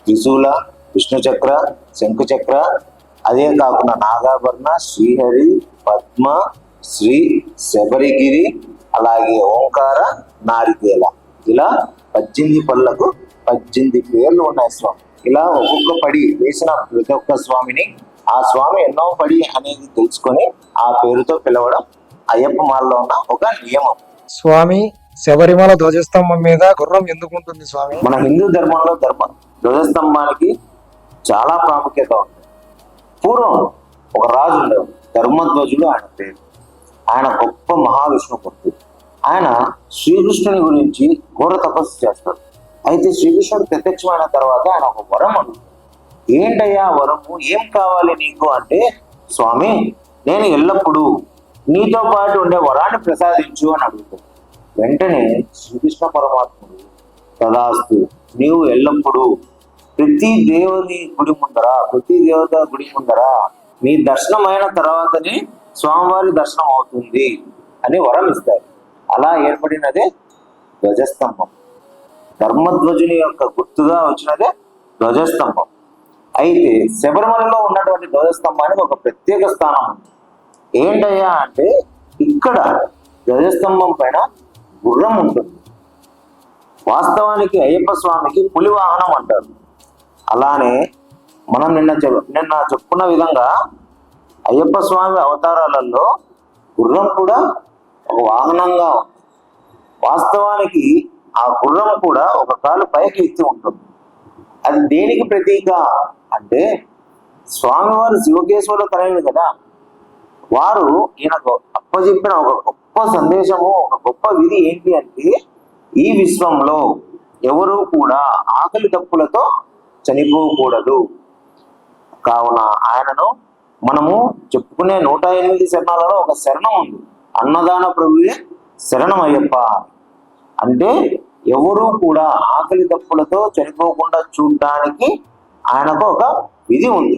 Speaker 1: త్రిశూల, విష్ణుచక్ర, శంకుచక్ర, అదే కాకుండా నాగాభరణ, శ్రీహరి, పద్మ, శ్రీ, శబరిగిరి, అలాగే ఓంకార, నారికేల, ఇలా 18 పళ్ళకు 18 పేర్లు ఉన్నాయి స్వామి. ఇలా ఒక్కొక్క పడి వేసిన ప్రతి ఒక్క స్వామిని ఆ స్వామి ఎన్నో పడి అనేది తెలుసుకొని ఆ పేరుతో పిలవడం అయ్యప్ప మాలలో ఉన్న ఒక నియమం.
Speaker 5: స్వామి, శబరిమల ధ్వజస్తంభం మీద గుర్రం ఎందుకు ఉంటుంది స్వామి?
Speaker 1: మన హిందూ ధర్మంలో ధ్వజస్తంభానికి చాలా ప్రాముఖ్యత ఉంది. పూర్వం ఒక రాజు ఉండేవాడు, ధర్మధ్వజుడు ఆయన పేరు. ఆయన గొప్ప మహావిష్ణు భక్తుడు. ఆయన శ్రీకృష్ణుని గురించి ఘోర తపస్సు చేస్తాడు. అయితే శ్రీకృష్ణుడు ప్రత్యక్షమైన తర్వాత ఆయన ఒక వరం అడుగుతాడు. ఏంటయ్యా వరము, ఏం కావాలి నీకు అంటే, స్వామి నేను ఎల్లప్పుడూ నీతో పాటు ఉండే వరాన్ని ప్రసాదించు అని అడుగుతాడు. వెంటనే శ్రీకృష్ణ పరమాత్ముడు తదాస్తు, నీవు ఎల్లప్పుడూ ప్రతి దేవుని గుడి ముందర, ప్రతి దేవత గుడి ముందర నీ దర్శనం అయిన తర్వాతనే స్వామివారి దర్శనం అవుతుంది అని వరం ఇస్తారు. అలా ఏర్పడినదే ధ్వజస్తంభం. ధర్మధ్వజుని యొక్క గుర్తుగా వచ్చినదే ధ్వజస్తంభం. అయితే శబరిమలలో ఉన్నటువంటి ధ్వజస్తంభానికి ఒక ప్రత్యేక స్థానం ఉంది. ఏంటయ్యా అంటే, ఇక్కడ ధ్వజస్తంభం పైన గుర్రం ఉంటుంది. వాస్తవానికి అయ్యప్ప స్వామికి పులి వాహనం అంటారు. అలానే మనం నిన్న చెప్పుకున్న విధంగా అయ్యప్ప స్వామి అవతారాలలో గుర్రం కూడా ఒక వాహనంగా ఉంది. వాస్తవానికి ఆ గుర్రం కూడా ఒక కాలు పైకి ఎత్తి ఉంటుంది. అది దేనికి ప్రతీక అంటే స్వామివారు శివకేశ్వరుల తనయుడు కదా, వారు ఈయనకు అప్పచెప్పిన ఒక గొప్ప సందేశము, ఒక గొప్ప విధి ఏంటి అంటే ఈ విశ్వంలో ఎవరు కూడా ఆకలి దప్పులతో చనిపోకూడదు. కావున ఆయనను మనము చెప్పుకునే 108 శరణాలలో ఒక శరణం ఉంది, అన్నదాన ప్రభువే శరణం అయ్యప్ప. అంటే ఎవరు కూడా ఆకలి దప్పులతో చనిపోకుండా చూడడానికి ఆయనకు ఒక విధి ఉంది.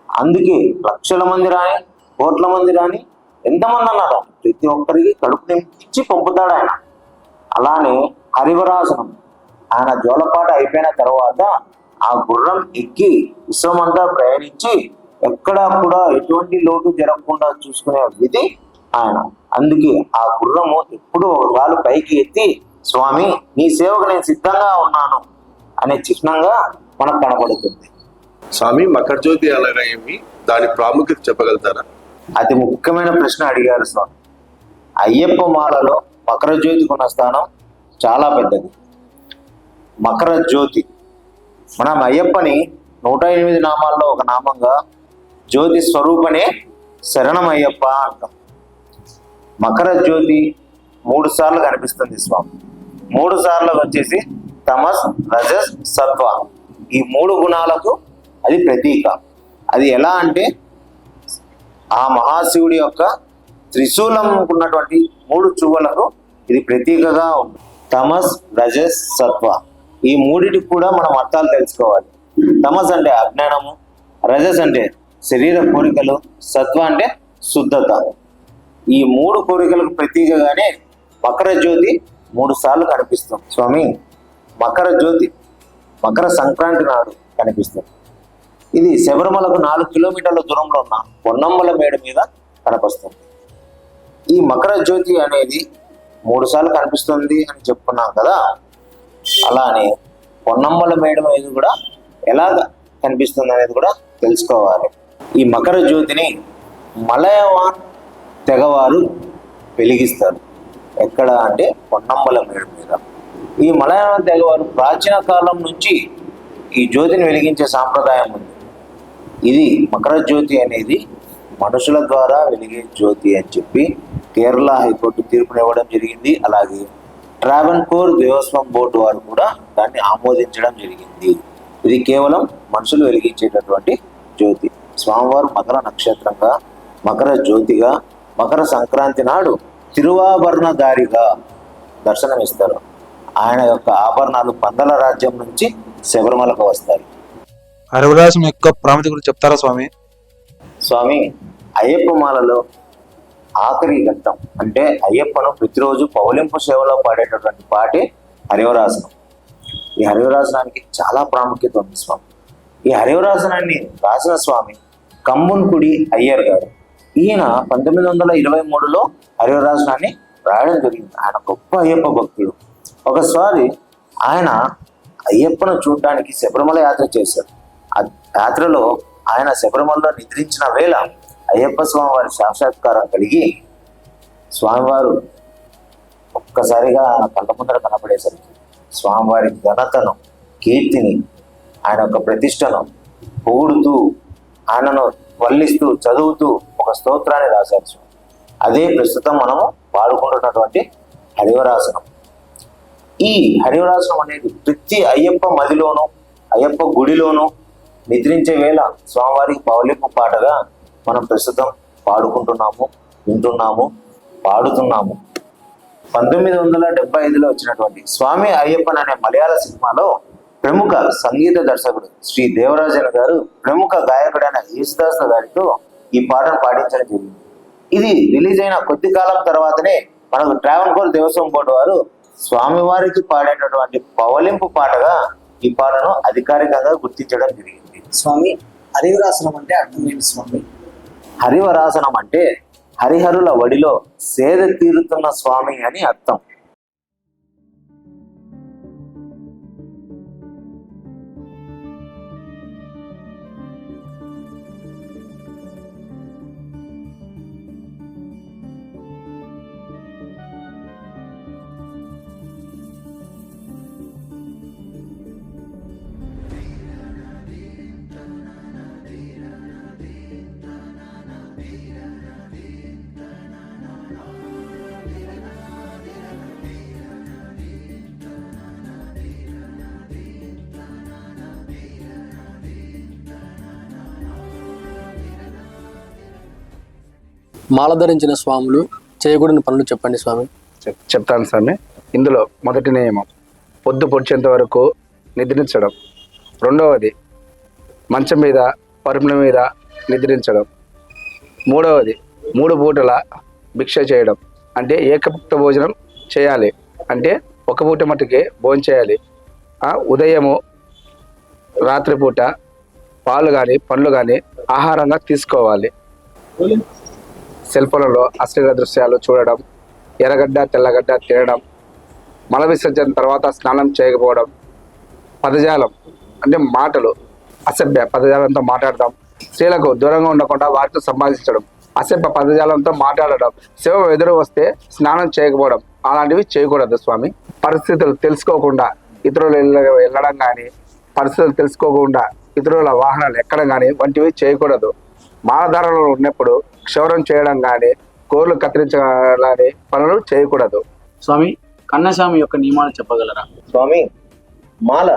Speaker 1: అందుకే లక్షల మంది రాని, కోట్ల మంది రాని, ఎంతమంది అన్నారు ప్రతి ఒక్కరికి కడుపు నింపించి పంపుతాడు ఆయన. అలానే హరివరాసనం, ఆయన జోలపాట అయిపోయిన తర్వాత ఆ గుర్రం ఎక్కి విశ్వమంతా ప్రయాణించి ఎక్కడా కూడా ఎటువంటి లోటు జరగకుండా చూసుకునే విధి ఆయన. అందుకే ఆ గుర్రము ఎప్పుడూ వాళ్ళు పైకి ఎత్తి స్వామి నీ సేవకు నేను సిద్ధంగా ఉన్నాను అనే చిహ్నంగా మనకు కనబడుతుంది.
Speaker 8: స్వామి మకర జ్యోతి అనగా ఏమి, దాని ప్రాముఖ్యత చెప్పగలుగుతారా?
Speaker 1: అతి ముఖ్యమైన ప్రశ్న అడిగారు స్వామి. అయ్యప్ప మాలలో మకర జ్యోతికి ఉన్న స్థానం చాలా పెద్దది. మకర జ్యోతి మనం అయ్యప్పని 108 నామాల్లో ఒక నామంగా జ్యోతి స్వరూపనే శరణం అయ్యప్ప అంటాం. మకర జ్యోతి 3 సార్లు కనిపిస్తుంది స్వామి. 3 సార్లు వచ్చేసి తమస్, రజస్, సత్వ, ఈ 3 గుణాలకు అది ప్రతీక. అది ఎలా అంటే ఆ మహాశివుడి యొక్క త్రిశూలం ఉన్నటువంటి 3 చువ్వలకు ఇది ప్రతీకగా ఉంది. తమస్, రజస్, సత్వ, ఈ 3టికి కూడా మనం అర్థాలు తెలుసుకోవాలి. తమస్ అంటే అజ్ఞానము, రజస్ అంటే శరీర కోరికలు, సత్వ అంటే శుద్ధత. ఈ 3 కోరికలకు ప్రతీకగానే మకర జ్యోతి 3 సార్లు కనిపిస్తుంది స్వామి. మకర జ్యోతి మకర సంక్రాంతి నాడు కనిపిస్తుంది. ఇది శబరిమలకు 4 కిలోమీటర్ల దూరంలో ఉన్న పొన్నమ్మల మేడ మీద కనిపిస్తుంది. ఈ మకర జ్యోతి అనేది 3 సార్లు కనిపిస్తుంది అని చెప్పుకున్నాం కదా, అలానే పొన్నమ్మల మేడ మీద కూడా ఎలా కనిపిస్తుంది అనేది కూడా తెలుసుకోవాలి. ఈ మకర జ్యోతిని మలయవాన్ తెగవారు వెలిగిస్తారు. ఎక్కడ అంటే పొన్నమ్మల మేడ మీద. ఈ మలయవాన్ తెగవారు ప్రాచీన కాలం నుంచి ఈ జ్యోతిని వెలిగించే సాంప్రదాయం ఉంది. ఇది మకర జ్యోతి అనేది మనుషుల ద్వారా వెలిగే జ్యోతి అని చెప్పి కేరళ హైకోర్టు తీర్పునివ్వడం జరిగింది. అలాగే ట్రావెన్కోర్ దేవస్వం బోర్డు వారు కూడా దాన్ని ఆమోదించడం జరిగింది. ఇది కేవలం మనుషులు వెలిగించేటటువంటి జ్యోతి. స్వామివారు మకర నక్షత్రంగా, మకర జ్యోతిగా, మకర సంక్రాంతి నాడు తిరువాభరణధారిగా దర్శనమిస్తారు. ఆయన యొక్క ఆభరణాలు పందల రాజ్యం నుంచి శబరిమలకు వస్తాయి.
Speaker 5: హరివరాసం యొక్క ప్రాముఖ్యత గురించి చెప్తారా స్వామి?
Speaker 1: స్వామి, అయ్యప్ప మాలలో ఆఖరి ఘట్టం అంటే అయ్యప్పను ప్రతిరోజు పౌలింపు సేవలో పాడేటటువంటి పాటే హరివరాసనం. ఈ హరివరాసనానికి చాలా ప్రాముఖ్యత ఉంది స్వామి. ఈ హరివరాసనాన్ని రాసిన స్వామి కమ్మున్కుడి అయ్యర్ గారు. ఈయన 1923లో హరివరాసనాన్ని రాయడం జరిగింది. ఆయన గొప్ప అయ్యప్ప భక్తుడు. ఒకసారి ఆయన అయ్యప్పను చూడడానికి శబరిమల యాత్ర చేశారు. ఆ యాత్రలో ఆయన శబరిమలలో నిద్రించిన వేళ అయ్యప్ప స్వామి వారి సాక్షాత్కారం కలిగి స్వామివారు ఒక్కసారిగా కళ్ళ ముందర కనపడేసరికి స్వామివారి ఘనతను, కీర్తిని, ఆయన యొక్క ప్రతిష్టను పొగుడుతూ, ఆయనను వల్లిస్తూ, చదువుతూ ఒక స్తోత్రాన్ని రాశారు స్వామి. అదే ప్రస్తుతం మనము పాడుకుంటున్నటువంటి హరివరాసనం. ఈ హరివరాసనం అనేది ప్రతి అయ్యప్ప మదిలోనూ, అయ్యప్ప గుడిలోనూ నిద్రించే వేళ స్వామివారికి పౌలింపు పాటగా మనం ప్రస్తుతం పాడుకుంటున్నాము, వింటున్నాము, పాడుతున్నాము. 1975లో వచ్చినటువంటి స్వామి అయ్యప్పన్ అనే మలయాళ సినిమాలో ప్రముఖ సంగీత దర్శకుడు శ్రీ దేవరాజన్ గారు ప్రముఖ గాయకుడైన యేసుదాస్ గారితో ఈ పాటను పాడించడం జరిగింది. ఇది రిలీజ్ అయిన కొద్ది కాలం తర్వాతనే మనకు ట్రావెన్కోర్ దేవస్వం బోర్డు వారు స్వామివారికి పాడేటటువంటి పవలింపు పాటగా ఈ పాటను అధికారికంగా గుర్తించడం జరిగింది.
Speaker 9: స్వామి, హరివరాసనం అంటే అర్థం ఏంటి స్వామి?
Speaker 1: హరివరాసనం అంటే హరిహరుల వడిలో సేద తీరుతున్న స్వామి అని అర్థం.
Speaker 2: మాల ధరించిన స్వాములు చేయకూడని పనులు చెప్పండి స్వామి.
Speaker 5: చెప్తాను స్వామి. ఇందులో మొదటి నియమం పొద్దు పొడిచేంత వరకు నిద్రించడం. రెండవది మంచం మీద పరుపుల మీద నిద్రించడం. మూడవది 3 పూటల భిక్ష చేయడం, అంటే ఏకభుక్త భోజనం చేయాలి, అంటే ఒక పూట మట్టుకే భోజనం చేయాలి. ఉదయము రాత్రిపూట పాలు కానీ పండ్లు కానీ ఆహారంగా తీసుకోవాలి. సెల్ ఫోన్లలో అశ్లీల దృశ్యాలు చూడడం, ఎర్రగడ్డ తెల్లగడ్డ తినడం, మల విసర్జన తర్వాత స్నానం చేయకపోవడం, పదజాలం అంటే మాటలు అసభ్య పదజాలంతో మాట్లాడడం, స్త్రీలకు దూరంగా ఉండకుండా వారితో సంభాషించడం, అసభ్య పదజాలంతో మాట్లాడడం, శివం ఎదురు వస్తే స్నానం చేయకపోవడం, అలాంటివి చేయకూడదు స్వామి. పరిస్థితులు తెలుసుకోకుండా ఇతరులు వెళ్ళడం కానీ, పరిస్థితులు తెలుసుకోకుండా ఇతరుల వాహనాలు ఎక్కడం కానీ వంటివి చేయకూడదు. మాలధారణలో ఉన్నప్పుడు క్షౌరం చేయడం కానీ, గోర్లు కత్తిరించాలని పనులు చేయకూడదు.
Speaker 3: స్వామి, కన్యస్వామి యొక్క నియమాలు చెప్పగలరా?
Speaker 1: స్వామి, మాల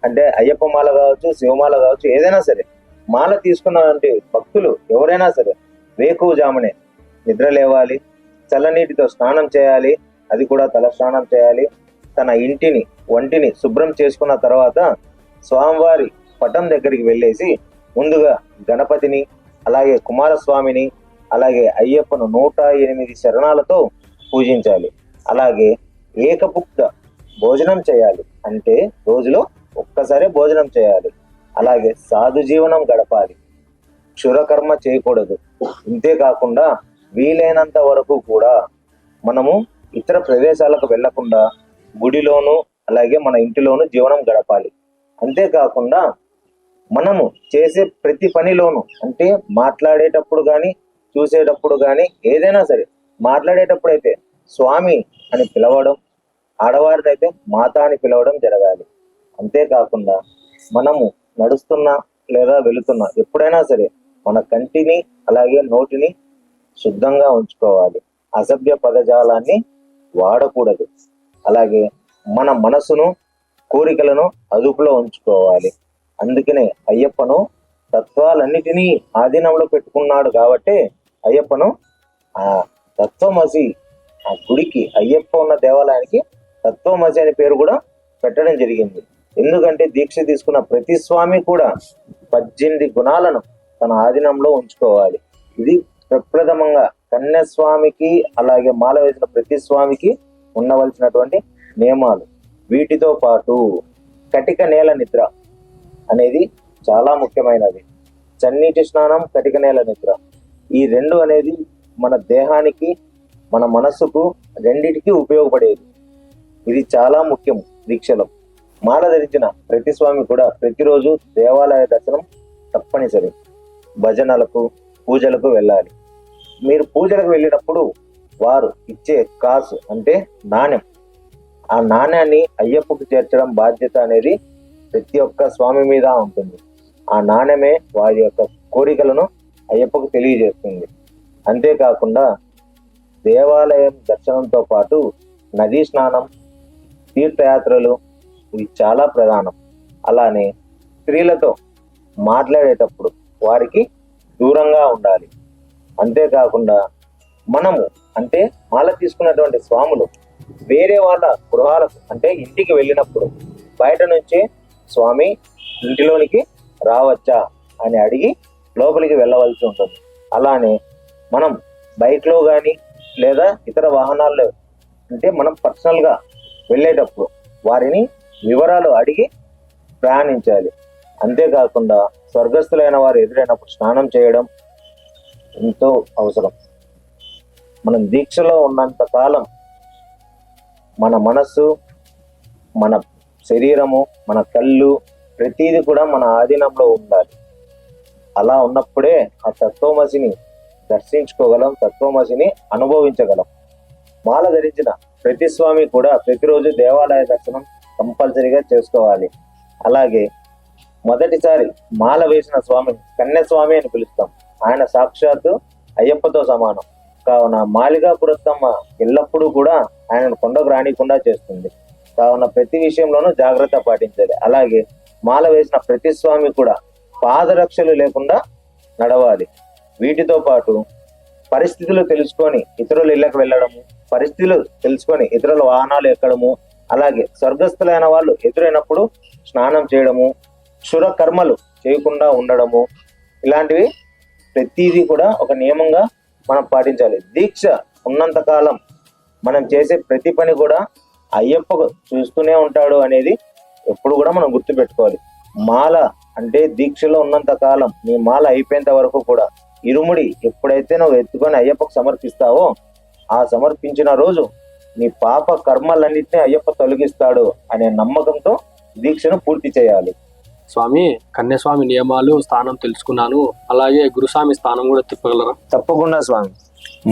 Speaker 1: అంటే అయ్యప్ప మాల కావచ్చు, శివమాల కావచ్చు, ఏదైనా సరే మాల తీసుకున్నటువంటి భక్తులు ఎవరైనా సరే వేకువజామునే నిద్ర లేవాలి, చల్లనీటితో స్నానం చేయాలి, అది కూడా తల స్నానం చేయాలి. తన ఇంటిని వంటిని శుభ్రం చేసుకున్న తర్వాత స్వామివారి పటం దగ్గరికి వెళ్ళేసి ముందుగా గణపతిని, అలాగే కుమారస్వామిని, అలాగే అయ్యప్పను 108 శరణాలతో పూజించాలి. అలాగే ఏకభుక్త భోజనం చేయాలి, అంటే రోజులో ఒక్కసారి భోజనం చేయాలి. అలాగే సాధు జీవనం గడపాలి, క్షురకర్మ చేయకూడదు. ఇంతేకాకుండా వీలైనంత వరకు కూడా మనము ఇతర ప్రదేశాలకు వెళ్లకుండా గుడిలోను అలాగే మన ఇంటిలోను జీవనం గడపాలి. అంతేకాకుండా మనము చేసే ప్రతి పనిలోను, అంటే మాట్లాడేటప్పుడు కానీ చూసేటప్పుడు కానీ ఏదైనా సరే, మాట్లాడేటప్పుడు అయితే స్వామి అని పిలవడం, ఆడవారినైతే మాత అని పిలవడం జరగాలి. అంతేకాకుండా మనము నడుస్తున్నా లేదా వెళుతున్నా ఎప్పుడైనా సరే మన కంటిని అలాగే నోటిని శుద్ధంగా ఉంచుకోవాలి. అసభ్య పదజాలాన్ని వాడకూడదు. అలాగే మన మనసును, కోరికలను అదుపులో ఉంచుకోవాలి. అందుకనే అయ్యప్పను తత్వాలన్నిటినీ ఆధీనంలో పెట్టుకున్నాడు కాబట్టి అయ్యప్పను ఆ తత్వమసి, ఆ గుడికి, అయ్యప్ప ఉన్న దేవాలయానికి తత్వమసి అనే పేరు కూడా పెట్టడం జరిగింది. ఎందుకంటే దీక్ష తీసుకున్న ప్రతి స్వామి కూడా 18 గుణాలను తన ఆధీనంలో ఉంచుకోవాలి. ఇది ప్రప్రథమంగా కన్యస్వామికి అలాగే మాల వేసిన ప్రతి స్వామికి ఉండవలసినటువంటి నియమాలు. వీటితో పాటు కటిక నేల నిద్ర అనేది చాలా ముఖ్యమైనది. చన్నీటి స్నానం, కటిక నేల నిద్ర, ఈ రెండు అనేది మన దేహానికి, మన మనస్సుకు రెండిటికి ఉపయోగపడేది. ఇది చాలా ముఖ్యం. దీక్షలో మాల ధరించిన ప్రతి స్వామి కూడా ప్రతిరోజు దేవాలయ దర్శనం తప్పనిసరి. భజనలకు, పూజలకు వెళ్ళాలి. మీరు పూజలకు వెళ్ళినప్పుడు వారు ఇచ్చే కాసు అంటే నాణ్యం, ఆ నాణ్యాన్ని అయ్యప్పకు చేర్చడం బాధ్యత అనేది ప్రతి ఒక్క స్వామి మీద ఉంటుంది. ఆ నాణ్యమే వారి యొక్క కోరికలను అయ్యప్పకు తెలియజేస్తుంది. అంతేకాకుండా దేవాలయం దర్శనంతో పాటు నదీ స్నానం, తీర్థయాత్రలు ఇవి చాలా ప్రధానం. అలానే స్త్రీలతో మాట్లాడేటప్పుడు వారికి దూరంగా ఉండాలి. అంతేకాకుండా మనము అంటే మాల తీసుకున్నటువంటి స్వాములు వేరే వాళ్ళ గృహాలకు అంటే ఇంటికి వెళ్ళినప్పుడు బయట నుంచి స్వామి ఇంటిలోనికి రావచ్చా అని అడిగి లోపలికి వెళ్ళవలసి ఉంటుంది. అలానే మనం బైక్లో కానీ లేదా ఇతర వాహనాల్లో అంటే మనం పర్సనల్గా వెళ్ళేటప్పుడు వారిని వివరాలు అడిగి ప్రయాణించాలి. అంతేకాకుండా స్వర్గస్థులైన వారు ఎదురైనప్పుడు స్నానం చేయడం ఎంతో అవసరం. మనం దీక్షలో ఉన్నంత కాలం మన మనస్సు, మన శరీరము, మన కళ్ళు ప్రతిదీ కూడా మన ఆధీనంలో ఉండాలి. అలా ఉన్నప్పుడే ఆ తత్వమసిని దర్శించుకోగలం, తత్వమసిని అనుభవించగలం. మాల ధరించిన ప్రతి స్వామి కూడా ప్రతిరోజు దేవాలయ దర్శనం కంపల్సరీగా చేసుకోవాలి. అలాగే మొదటిసారి మాల వేసిన స్వామిని కన్యస్వామి అని పిలుస్తాం. ఆయన సాక్షాత్తు అయ్యప్పతో సమానం కావున మాలికాపురత్తమ్మ ఎల్లప్పుడూ కూడా ఆయనను కొండకు రానికుండా చేస్తుంది. కావున ప్రతి విషయంలోనూ జాగ్రత్త పాటించాలి. అలాగే మాల వేసిన ప్రతి స్వామి కూడా పాదరక్షలు లేకుండా నడవాలి. వీటితో పాటు పరిస్థితులు తెలుసుకొని ఇతరుల ఇళ్ళకి వెళ్ళడము, పరిస్థితులు తెలుసుకొని ఇతరుల వాహనాలు ఎక్కడము, అలాగే స్వర్గస్థులైన వాళ్ళు ఎదురైనప్పుడు స్నానం చేయడము, క్షుర కర్మలు చేయకుండా ఉండడము, ఇలాంటివి ప్రతిదీ కూడా ఒక నియమంగా మనం పాటించాలి. దీక్ష ఉన్నంత కాలం మనం చేసే ప్రతి పని కూడా అయ్యప్ప చూస్తూనే ఉంటాడు అనేది ఎప్పుడు కూడా మనం గుర్తుపెట్టుకోవాలి. మాల అంటే దీక్షలో ఉన్నంత కాలం, నీ మాల అయిపోయేంత వరకు కూడా ఇరుముడి ఎప్పుడైతే నువ్వు ఎత్తుకొని అయ్యప్పకు సమర్పిస్తావో ఆ సమర్పించిన రోజు నీ పాప కర్మలన్నింటినీ అయ్యప్ప తొలగిస్తాడు అనే నమ్మకంతో దీక్షను పూర్తి చేయాలి.
Speaker 2: స్వామి, కన్యాస్వామి నియమాలు స్థానం తెలుసుకున్నాను. అలాగే గురుస్వామి స్థానం కూడా తిప్పగలరా?
Speaker 1: తప్పకుండా స్వామి.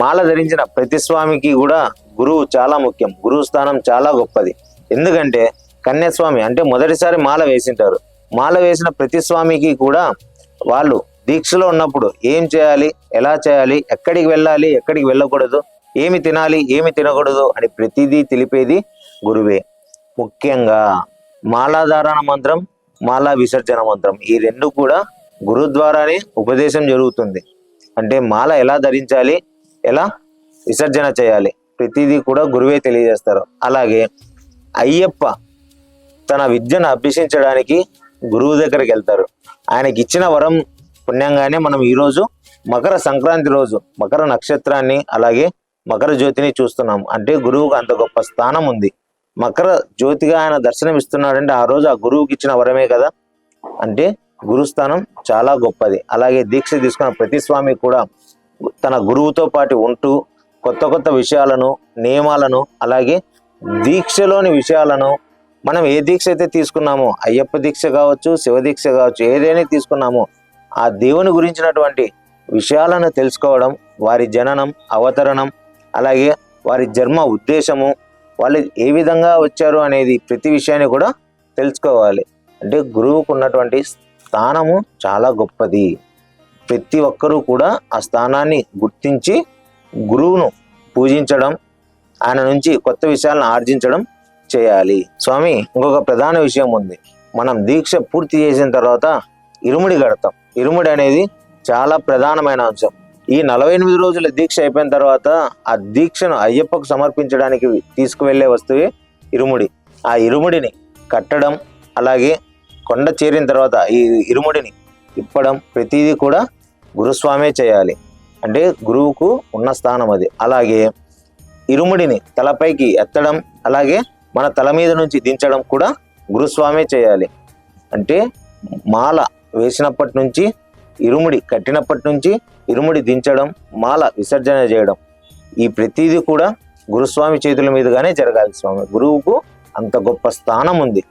Speaker 1: మాల ధరించిన ప్రతి స్వామికి కూడా గురువు చాలా ముఖ్యం. గురువు స్థానం చాలా గొప్పది. ఎందుకంటే కన్యాస్వామి అంటే మొదటిసారి మాల వేసింటారు. మాల వేసిన ప్రతి స్వామికి కూడా వాళ్ళు దీక్షలో ఉన్నప్పుడు ఏం చేయాలి, ఎలా చేయాలి, ఎక్కడికి వెళ్ళాలి, ఎక్కడికి వెళ్ళకూడదు, ఏమి తినాలి, ఏమి తినకూడదు అని ప్రతిదీ తెలిపేది గురువే. ముఖ్యంగా మాలాధారణ మంత్రం, మాలా విసర్జన మంత్రం, ఈ రెండు కూడా గురు ద్వారానే ఉపదేశం జరుగుతుంది. అంటే మాల ఎలా ధరించాలి, ఎలా విసర్జన చేయాలి, ప్రతిదీ కూడా గురువే తెలియజేస్తారు. అలాగే అయ్యప్ప తన విద్యను అభ్యసించడానికి గురువు దగ్గరికి వెళ్తారు. ఆయనకి ఇచ్చిన వరం పుణ్యంగానే మనం ఈరోజు మకర సంక్రాంతి రోజు మకర నక్షత్రాన్ని అలాగే మకర జ్యోతిని చూస్తున్నాం. అంటే గురువుకు అంత గొప్ప స్థానం ఉంది. మకర జ్యోతిగా ఆయన దర్శనం ఇస్తున్నాడంటే ఆ రోజు ఆ గురువుకి ఇచ్చిన వరమే కదా. అంటే గురుస్థానం చాలా గొప్పది. అలాగే దీక్ష తీసుకున్న ప్రతి స్వామి కూడా తన గురువుతో పాటు ఉంటూ కొత్త కొత్త విషయాలను, నియమాలను, అలాగే దీక్షలోని విషయాలను, మనం ఏ దీక్ష అయితే తీసుకున్నామో, అయ్యప్ప దీక్ష కావచ్చు, శివ దీక్ష కావచ్చు, ఏదైనా తీసుకున్నామో ఆ దేవుని గురించినటువంటి విషయాలను తెలుసుకోవడం, వారి జననం, అవతరణం, అలాగే వారి జన్మ ఉద్దేశము, వాళ్ళు ఏ విధంగా వచ్చారు అనేది ప్రతి విషయాన్ని కూడా తెలుసుకోవాలి. అంటే గురువుకు ఉన్నటువంటి స్థానము చాలా గొప్పది. ప్రతి ఒక్కరూ కూడా ఆ స్థానాన్ని గుర్తించి గురువును పూజించడం, ఆయన నుంచి కొత్త విషయాలను ఆర్జించడం చేయాలి. స్వామి, ఇంకొక ప్రధాన విషయం ఉంది. మనం దీక్ష పూర్తి చేసిన తర్వాత ఇరుముడి కడతాం. ఇరుముడి అనేది చాలా ప్రధానమైన అంశం. ఈ 48 రోజుల దీక్ష అయిపోయిన తర్వాత ఆ దీక్షను అయ్యప్పకు సమర్పించడానికి తీసుకువెళ్లే వస్తువే ఇరుముడి. ఆ ఇరుముడిని కట్టడం, అలాగే కొండ చేరిన తర్వాత ఈ ఇరుముడిని ఇప్పడం, ప్రతిదీ కూడా గురుస్వామే చేయాలి. అంటే గురువుకు ఉన్న స్థానం అది. అలాగే ఇరుముడిని తలపైకి ఎత్తడం, అలాగే మన తల మీద నుంచి దించడం కూడా గురుస్వామే చేయాలి. అంటే మాల వేసినప్పటి నుంచి, ఇరుముడి కట్టినప్పటి నుంచి, ఇరుముడి దించడం, మాల విసర్జన చేయడం, ఈ ప్రతిదీ కూడా గురుస్వామి చేతుల మీదుగానే జరగాలి. స్వామి, గురువుకు అంత గొప్ప స్థానం ఉంది.